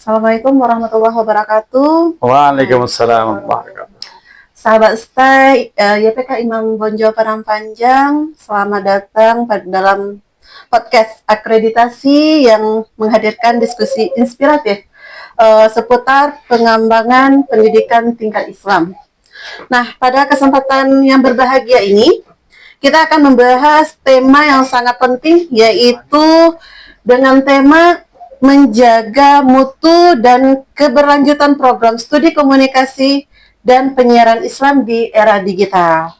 Assalamualaikum warahmatullahi wabarakatuh. Waalaikumsalam warahmatullahi wabarakatuh. Sahabat stay, YPK Imam Bonjol Padang Panjang, selamat datang dalam podcast akreditasi yang menghadirkan diskusi inspiratif seputar pengembangan pendidikan tingkat Islam. Nah, pada kesempatan yang berbahagia ini, kita akan membahas tema yang sangat penting, yaitu dengan tema menjaga mutu dan keberlanjutan program studi komunikasi dan penyiaran Islam di era digital.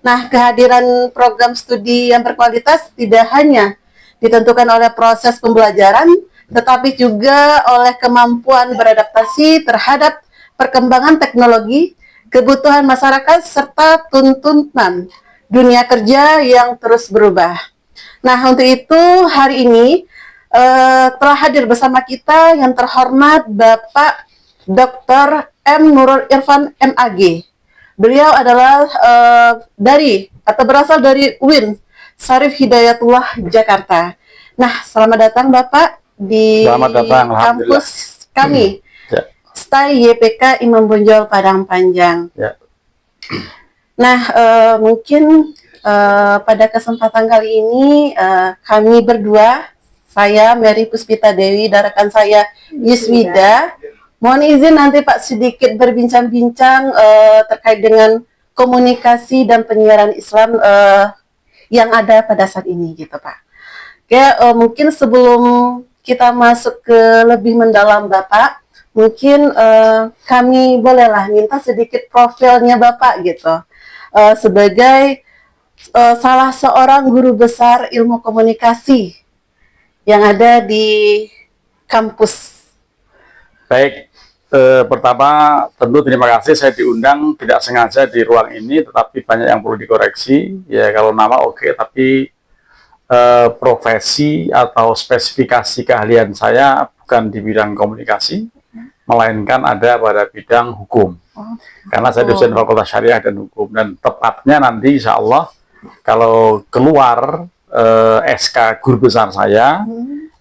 Nah, kehadiran program studi yang berkualitas tidak hanya ditentukan oleh proses pembelajaran, tetapi juga oleh kemampuan beradaptasi terhadap perkembangan teknologi, kebutuhan masyarakat, serta tuntutan dunia kerja yang terus berubah. Nah, untuk itu hari ini telah hadir bersama kita yang terhormat Bapak Dr. M. Nurul Irfan MAG. Beliau adalah berasal dari UIN Syarif Hidayatullah Jakarta. Nah, selamat datang Bapak di kampus kami, STAI YPK Imam Bonjol Padang Panjang. Ya. Nah, mungkin pada kesempatan kali ini kami berdua, saya Mary Puspita Dewi dan rekan saya Yuswida, mohon izin nanti Pak sedikit berbincang-bincang terkait dengan komunikasi dan penyiaran Islam yang ada pada saat ini gitu Pak. Oke, mungkin sebelum kita masuk ke lebih mendalam Bapak, mungkin kami bolehlah minta sedikit profilnya Bapak gitu, sebagai salah seorang guru besar ilmu komunikasi yang ada di kampus. Baik, pertama tentu terima kasih saya diundang tidak sengaja di ruang ini, tetapi banyak yang perlu dikoreksi. Ya kalau nama oke, tapi profesi atau spesifikasi keahlian saya bukan di bidang komunikasi, melainkan ada pada bidang hukum. Karena saya dosen Fakultas Syariah dan Hukum, dan tepatnya nanti insya Allah kalau keluar SK guru besar saya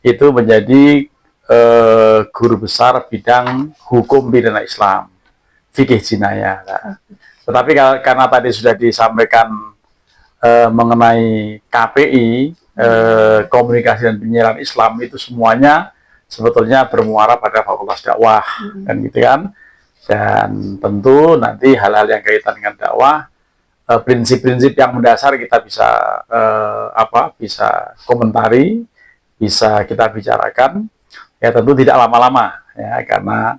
itu menjadi guru besar bidang hukum pidana Islam, fikih jinayah. Tetapi karena tadi sudah disampaikan mengenai KPI, komunikasi dan penyiaran Islam, itu semuanya sebetulnya bermuara pada fakultas dakwah, kan gitu kan. Dan tentu nanti hal-hal yang kaitan dengan dakwah, prinsip-prinsip yang mendasar kita bisa bisa komentari, bisa kita bicarakan. Ya tentu tidak lama-lama ya, karena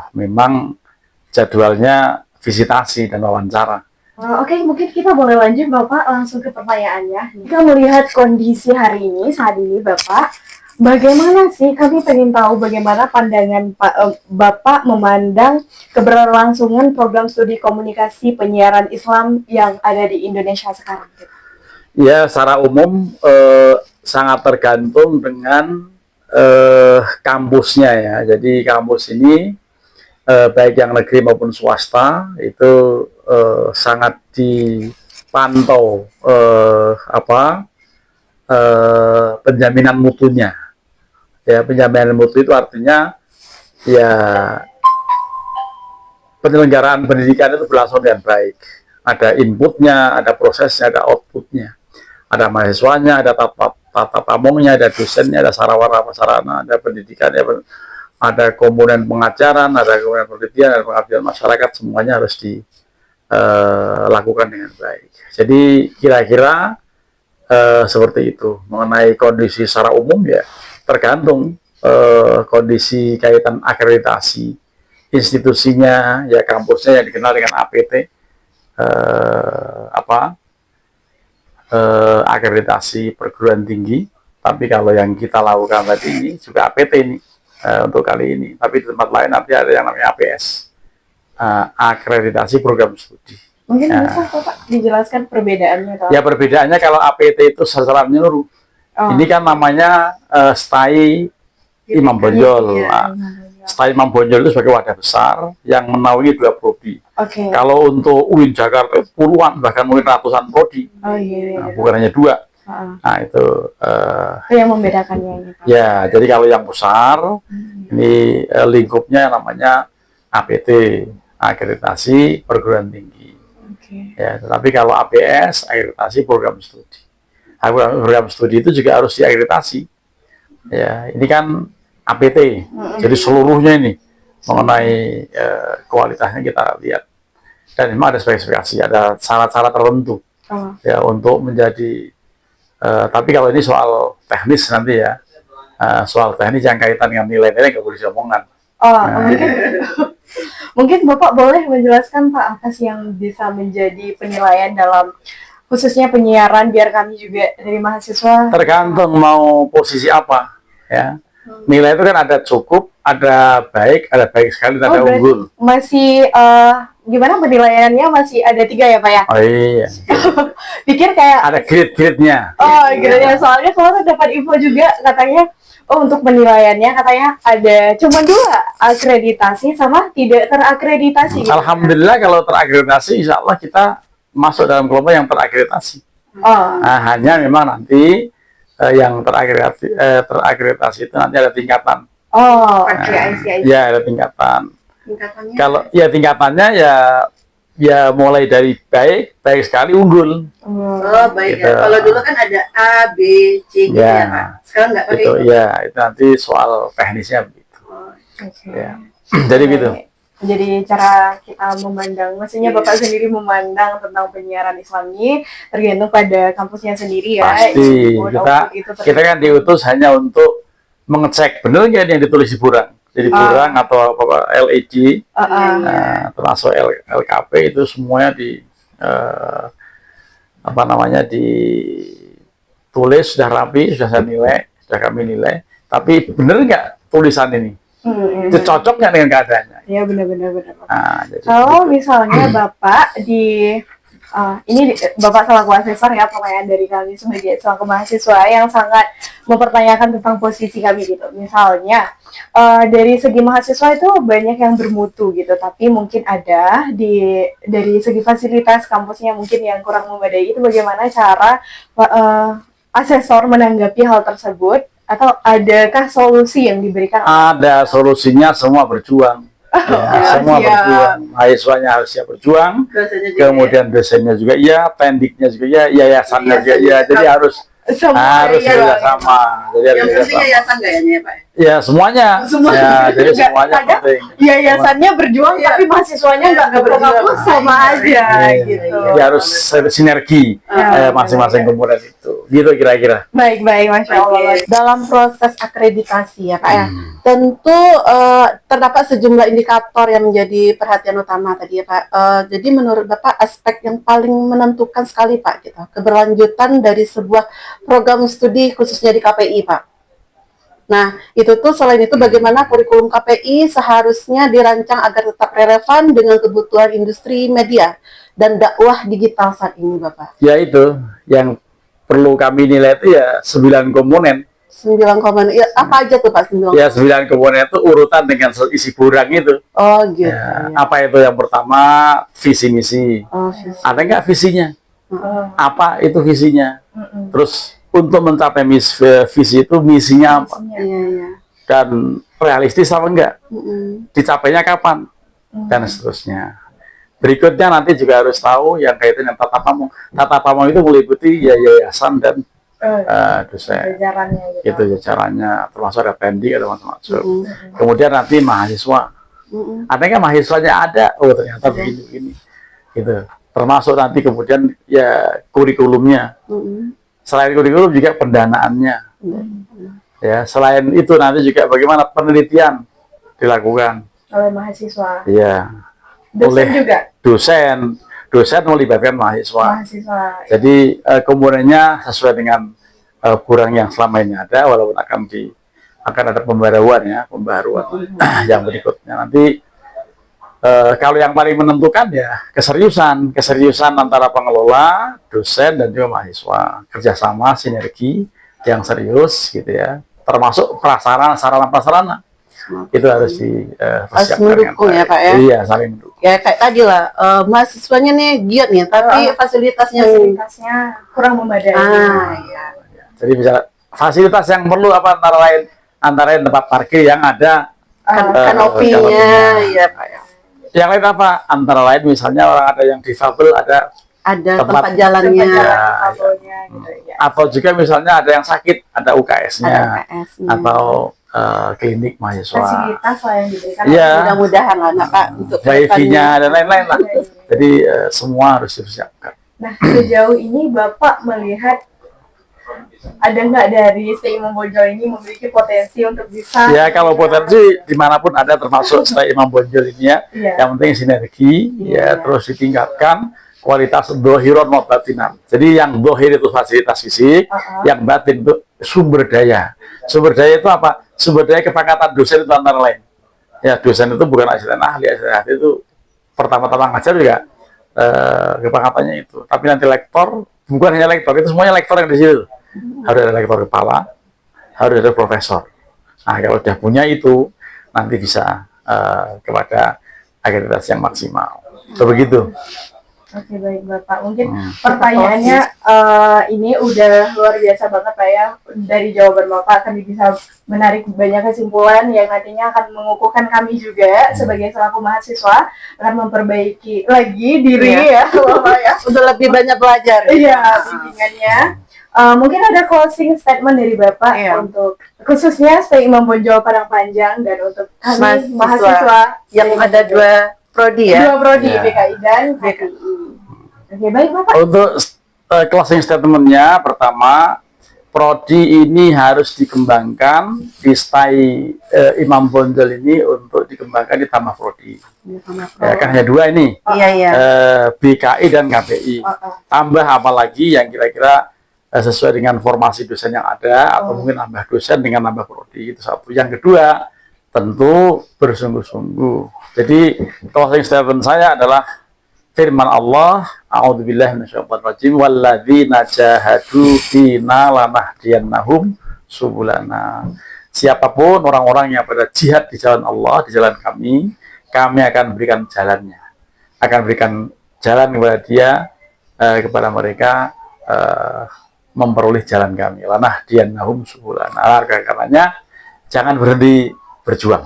memang jadwalnya visitasi dan wawancara. Oke, mungkin kita boleh lanjut Bapak langsung ke pertanyaannya. Kita melihat kondisi hari ini, saat ini Bapak, bagaimana sih, kami pengen tahu bagaimana pandangan Bapak memandang keberlangsungan program studi komunikasi penyiaran Islam yang ada di Indonesia sekarang? Ya, secara umum sangat tergantung dengan kampusnya ya. Jadi kampus ini baik yang negeri maupun swasta itu sangat dipantau penjaminan mutunya. Ya, penjaminan mutu itu artinya ya penyelenggaraan pendidikan itu berlangsung dengan baik. Ada inputnya, ada prosesnya, ada outputnya. Ada mahasiswanya, ada tata pamongnya, ada dosennya, ada sarana prasarana, ada pendidikan, ada komponen pengajaran, ada komponen penelitian, ada pengabdian masyarakat, semuanya harus dilakukan dengan baik. Jadi kira-kira seperti itu. Mengenai kondisi secara umum ya tergantung kondisi kaitan akreditasi institusinya, ya kampusnya yang dikenal dengan APT, akreditasi perguruan tinggi. Tapi kalau yang kita lakukan tadi ini juga APT ini untuk kali ini. Tapi di tempat lain nanti ada yang namanya APS, akreditasi program studi. Mungkin bisa Bapak dijelaskan perbedaannya? Ya, perbedaannya kalau APT itu secara menyeluruh. Ini kan namanya STAI Imam Bonjol. STAI Imam Bonjol itu sebagai wadah besar yang menaungi 2 prodi. Kalau untuk UIN Jakarta puluhan, bahkan mungkin ratusan prodi. Bukan hanya 2. Nah itu Itu yang membedakannya gitu. ya. Jadi kalau yang besar ini lingkupnya namanya APT, akreditasi perguruan tinggi. Oke. Ya, tetapi kalau APS, akreditasi program studi. Program studi itu juga harus diakreditasi. Ya, ini kan APT, jadi seluruhnya ini mengenai kualitasnya kita lihat. Dan memang ada spesifikasi, ada syarat-syarat tertentu ya untuk menjadi. Tapi kalau ini soal teknis nanti ya, soal teknis yang kaitan dengan nilai-nilai nggak boleh diomongkan. Mungkin Bapak boleh menjelaskan Pak apa sih yang bisa menjadi penilaian dalam khususnya penyiaran biar kami juga dari mahasiswa. Tergantung mau posisi apa ya. Nilai itu kan ada cukup, ada baik sekali, ada berarti unggul. Masih gimana penilaiannya masih ada 3 ya Pak ya? Oh iya. Pikir kayak Ada grade-grade-nya. oh gitu ya, soalnya kalau dapat info juga katanya untuk penilaiannya katanya ada cuma 2, akreditasi sama tidak terakreditasi. Gitu. Alhamdulillah kalau terakreditasi, insya Allah kita masuk dalam kelompok yang terakreditasi. Nah, hanya memang nanti yang terakreditasi itu nanti ada tingkatan. Oke, I see. Ya ada tingkatan. Tingkatannya? Kalau ya tingkatannya ya mulai dari baik sekali, unggul. Oh baik Gitu. ya. Kalau dulu kan ada A, B, C gitu Ya. ya Pak. Sekarang nggak pakai Itu ya, itu nanti soal teknisnya begitu. Ya. Jadi gitu. Jadi cara kita memandang, maksudnya Bapak sendiri memandang tentang penyiaran Islami tergantung pada kampusnya sendiri ya. Pasti Itu kita kan diutus hanya untuk mengecek benar nggak yang ditulis di burang. Jadi burang atau apa LEG, termasuk LKP itu semuanya ditulis sudah rapi, sudah saya nilai, sudah kami nilai. Tapi benar nggak tulisan ini? Itu cocok nggak dengan keadaannya? Iya benar-benar. Nah, jadi Kalau gitu. misalnya Bapak Bapak selaku asesor ya, pertanyaan dari kami sebagai selaku mahasiswa yang sangat mempertanyakan tentang posisi kami gitu. Misalnya dari segi mahasiswa itu banyak yang bermutu gitu, tapi mungkin ada dari segi fasilitas kampusnya mungkin yang kurang memadai. Itu bagaimana cara asesor menanggapi hal tersebut? Atau adakah solusi yang diberikan? Ada solusinya, semua berjuang. Ya, semua siap. berjuang. Mahasiswanya harus siap berjuang. dosennya juga Kemudian dosennya juga iya, pendiknya juga iya, yayasannya juga iya. Jadi harus kerja sama. Jadi ya. harus Yang kerja penting sama. yayasan nggak ya Pak? Ya semuanya. Semua. Ya, jadi Nggak, semuanya kadang penting. yayasannya berjuang Iya. tapi mahasiswanya nggak bergabung sama aja Iya, gitu. Jadi harus sinergi masing-masing komponen itu. Gitu kira-kira. Baik, Masya Allah. Dalam proses akreditasi ya Pak ya, tentu terdapat sejumlah indikator yang menjadi perhatian utama tadi ya Pak. Jadi menurut Bapak aspek yang paling menentukan sekali Pak gitu, keberlanjutan dari sebuah program studi khususnya di KPI Pak. Nah, itu tuh selain itu bagaimana kurikulum KPI seharusnya dirancang agar tetap relevan dengan kebutuhan industri media dan dakwah digital saat ini Bapak. Ya itu yang perlu kami nilai itu ya 9 komponen. 9 komponen, ya, apa aja tuh Pak 9? Ya 9 komponen itu urutan dengan isi burang itu. Oh gitu. Ya, apa itu yang pertama? Visi misi. Oh, visi. Ada nggak visinya? Apa itu visinya? Terus untuk mencapai visi itu misinya apa? Iya. Dan realistis apa enggak? Dicapainya kapan? Dan seterusnya. Berikutnya nanti juga harus tahu yang kaitan dengan tata pamong. Tata pamong itu meliputi ya yayasan dan dosen. Jajarannya gitu. Itu jajarannya, termasuk ada pendik atau macam-macam. Kemudian nanti mahasiswa. Ada nggak mahasiswanya ada? Oh ternyata begini. Gitu. Termasuk nanti kemudian ya kurikulumnya. Selain kurikulum juga pendanaannya. Ya, selain itu nanti juga bagaimana penelitian dilakukan Oleh mahasiswa. ya Dosen juga. Dosen melibatkan mahasiswa. Jadi Komponennya sesuai dengan kurang yang selama ini ada, walaupun akan ada pembaruan yang berikutnya nanti. Kalau yang paling menentukan ya keseriusan antara pengelola, dosen dan juga mahasiswa, kerjasama sinergi yang serius gitu ya, termasuk sarana prasarana. itu harus harus dipersiapkan mendukung ya, Pak, ya? Iya, saling mendukung. Ya kayak tadi lah, mahasiswanya nih giat nih, tapi fasilitasnya kurang memadai. ya. Jadi misalnya fasilitas yang perlu apa antara lain tempat parkir yang ada Kanopinya, ya Pak ya. yang lain apa? Antara lain misalnya orang ada yang difabel, ada Tempat jalannya, Gitu, ya. atau juga misalnya ada yang sakit, ada UKS-nya, ada UKS-nya. atau klinik mahasiswa, Fasilitas lah yang diberikan. Iya. Mudah-mudahan lah Nak, Pak, untuk wifi-nya kedepannya. dan lain-lain lah. Jadi semua harus dipersiapkan. Nah, sejauh ini Bapak melihat ada nggak dari STI Imam Bonjol ini memiliki potensi untuk bisa Ya kalau potensi dimanapun ada, termasuk STI Imam Bonjol ini ya. Iya. Yang penting sinergi, ya terus ditingkatkan kualitas dohiron maupun batinan. Jadi yang dohir itu fasilitas fisik, yang batin itu sumber daya. Sumber daya itu apa? Sumber daya kepangkatan dosen itu antara lain. Ya dosen itu bukan asisten ahli itu pertama-tama ngajar juga kepangkatannya itu. Tapi nanti lektor, bukan hanya lektor, itu semuanya lektor yang di situ. Harus ada lektor kepala, harus ada profesor. Nah kalau sudah punya itu, nanti bisa kepada akreditasi yang maksimal. Begitu. Oke, baik Bapak. Mungkin pertanyaannya ini udah luar biasa banget Pak ya. Dari jawaban Bapak kami bisa menarik banyak kesimpulan yang nantinya akan mengukuhkan kami juga sebagai selaku mahasiswa akan memperbaiki lagi diri ya Bapak ya. Untuk lebih banyak belajar. Iya, bimbingannya. Mungkin ada closing statement dari Bapak untuk khususnya STI Imam Bonjol Padang Panjang dan untuk kami mahasiswa yang ada dua prodi ya. Dua prodi Ya. PKI dan HPI. Oke, baik Bapak. Untuk closing statement-nya, pertama, prodi ini harus dikembangkan di STI Imam Bonjol ini untuk dikembangkan ditambah prodi. Ya, kan hanya dua ini, Iya. BKI dan KPI. Tambah apalagi yang kira-kira sesuai dengan formasi dosen yang ada, atau mungkin nambah dosen dengan nambah prodi. Itu satu. Yang kedua, tentu bersungguh-sungguh. Jadi closing statement saya adalah firman Allah, a'udzubillahi minasyaitonirrajim, walladzina jahadu fina lanahdiyannahum subulana. Siapapun orang-orang yang pada jihad di jalan Allah, di jalan kami akan berikan jalannya. Akan berikan jalan kepada dia, kepada mereka memperoleh jalan kami. Lanahdiyannahum subulana. Karenanya jangan berhenti berjuang.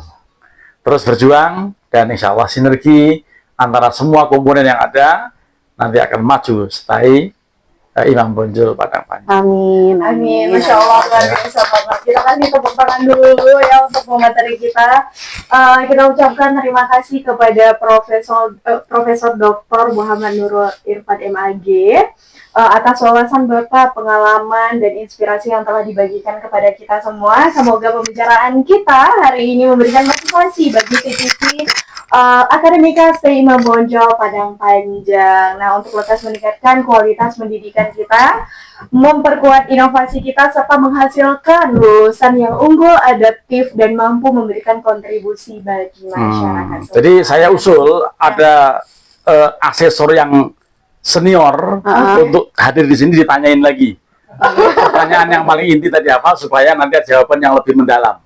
Terus berjuang, dan insya Allah sinergi antara semua komponen yang ada nanti akan maju STI Imam Bonjol Padang Panjang. Amin. Amin. Masya Allah, luar biasa banget. Kita kasih tepuk tangan dulu ya untuk pemateri kita. Kita ucapkan terima kasih kepada Profesor Dr. Muhammad Nurul Irfan MAG atas wawasan Bapak, pengalaman dan inspirasi yang telah dibagikan kepada kita semua. Semoga pembicaraan kita hari ini memberikan motivasi bagi sisi Akademika STI Imam Bonjol Padang Panjang. Nah, untuk lekas meningkatkan kualitas pendidikan kita, memperkuat inovasi kita, serta menghasilkan lulusan yang unggul, adaptif, dan mampu memberikan kontribusi bagi masyarakat. Jadi saya usul ada asesor yang senior untuk hadir di sini ditanyain lagi. Pertanyaan yang paling inti tadi apa, supaya nanti ada jawaban yang lebih mendalam.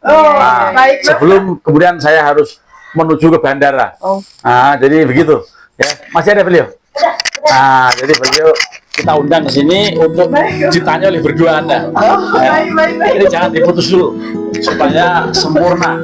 Baik. Sebelum kemudian saya harus menuju ke bandara. Nah, jadi begitu. Ya, masih ada beliau. Nah, jadi beliau kita undang ke sini untuk ditanya oleh berdua Anda. Baik. Jadi jangan diputus dulu supaya sempurna.